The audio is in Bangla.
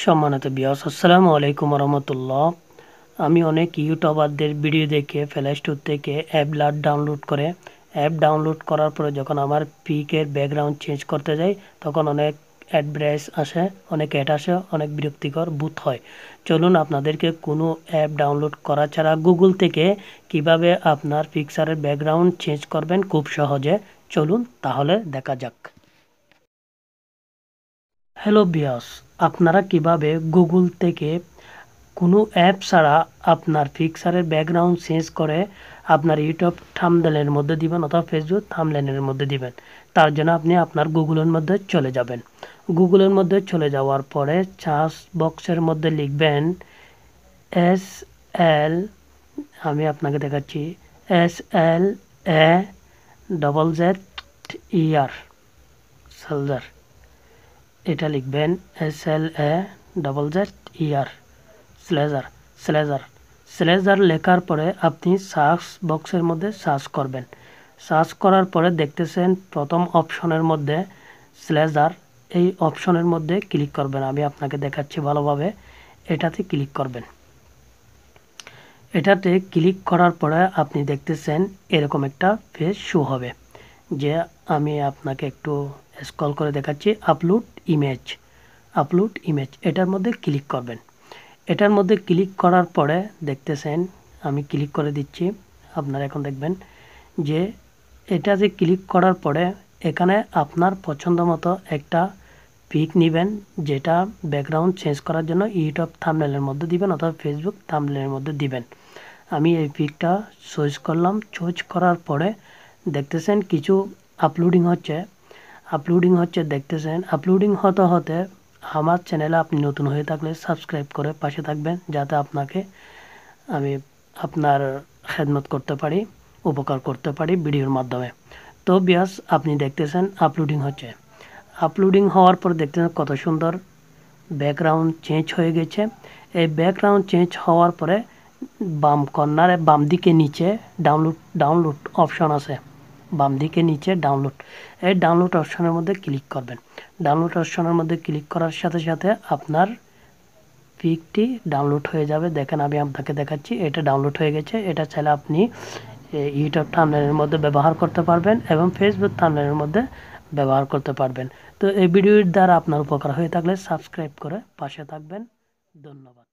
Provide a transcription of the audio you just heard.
সম্মানিত ভিউয়ার্স, আসসালামু আলাইকুম রহমতুল্লাহ। আমি অনেক ইউটিউবারদের ভিডিও দেখে প্লে স্টোর থেকে অ্যাপ ডাউনলোড করার পরে যখন আমার পিকের ব্যাকগ্রাউন্ড চেঞ্জ করতে যাই তখন অনেক অ্যাডব্রেস আসে, অনেক অ্যাড আসে, অনেক বিরক্তিকর বোধ হয়। চলুন আপনাদেরকে কোনো অ্যাপ ডাউনলোড করা ছাড়া গুগল থেকে কিভাবে আপনার পিকচারের ব্যাকগ্রাউন্ড চেঞ্জ করবেন খুব সহজে, চলুন তাহলে দেখা যাক। হ্যালো ভিউয়ার্স, আপনারা কিভাবে গুগল থেকে কোনো অ্যাপ ছাড়া আপনার পিকচারের ব্যাকগ্রাউন্ড চেঞ্জ করে আপনার ইউটিউব থাম্বনেলের মধ্যে দিবেন অথবা ফেসবুক থাম্বনেলের মধ্যে দিবেন। তার জন্য আপনি আপনার গুগলের মধ্যে চলে যাবেন। গুগলের মধ্যে চলে যাওয়ার পরে সার্চ বক্সের মধ্যে লিখবেন SL, আমি আপনাকে দেখাচ্ছি, SLAZZER সালজার, এটা লিখবেন SLAZZER স্লেজার লেখার পরে আপনি সার্চ বক্সের মধ্যে সার্চ করবেন। সার্চ করার পরে দেখতেছেন প্রথম অপশনের মধ্যে স্লেজার, এই অপশনের মধ্যে ক্লিক করবেন। আমি আপনাকে দেখাচ্ছি ভালোভাবে, এটাতে ক্লিক করবেন। এটাতে ক্লিক করার পরে আপনি দেখতেছেন এরকম একটা পেজ শো হবে, যে আমি আপনাকে একটু স্ক্রল করে দেখাচ্ছি। আপলোড ইমেজ, এটার মধ্যে ক্লিক করবেন। এটার মধ্যে ক্লিক করার পরে দেখতেছেন, আমি ক্লিক করে দিচ্ছি। আপনারা এখন দেখবেন যে এটাতে ক্লিক করার পরে এখানে আপনার পছন্দ মতো একটা পিক নেবেন, যেটা ব্যাকগ্রাউন্ড চেঞ্জ করার জন্য ইউটিউব থাম্বনেলের মধ্যে দিবেন অথবা ফেসবুক থাম্বনেলের মধ্যে দিবেন। আমি এই পিকটা চয়েস করলাম। চয়েস করার পরে দেখতেছেন কিছু আপলোডিং হচ্ছে দেখতেছেন। আপলোডিং হতে হতে আমার চ্যানেলে আপনি নতুন হয়ে থাকলে সাবস্ক্রাইব করে পাশে থাকবেন, যাতে আপনাকে আমি আপনার খেদমত করতে পারি, উপকার করতে পারি ভিডিওর মাধ্যমে। তো বিয়াস, আপনি দেখতেছেন আপলোডিং হওয়ার পর দেখতেছেন কত সুন্দর ব্যাকগ্রাউন্ড চেঞ্জ হয়ে গেছে। এই ব্যাকগ্রাউন্ড চেঞ্জ হওয়ার পরে বাম কর্নারে বাম দিকে নিচে ডাউনলোড অপশন আছে, বাম দিকে নিচে এই ডাউনলোড অপশনের মধ্যে ক্লিক করবেন। ডাউনলোড অপশনের মধ্যে ক্লিক করার সাথে সাথে আপনার পিকটি ডাউনলোড হয়ে যাবে। দেখেন, আমি আপনাকে দেখাচ্ছি, এটা ডাউনলোড হয়ে গেছে। এটা চাইলে আপনি ইউটিউব থাম্বনেলের মধ্যে ব্যবহার করতে পারবেন এবং ফেসবুক থাম্বনেলের মধ্যে ব্যবহার করতে পারবেন। তো এই ভিডিওর দ্বারা আপনার উপকার হয়ে থাকলে সাবস্ক্রাইব করে পাশে থাকবেন। ধন্যবাদ।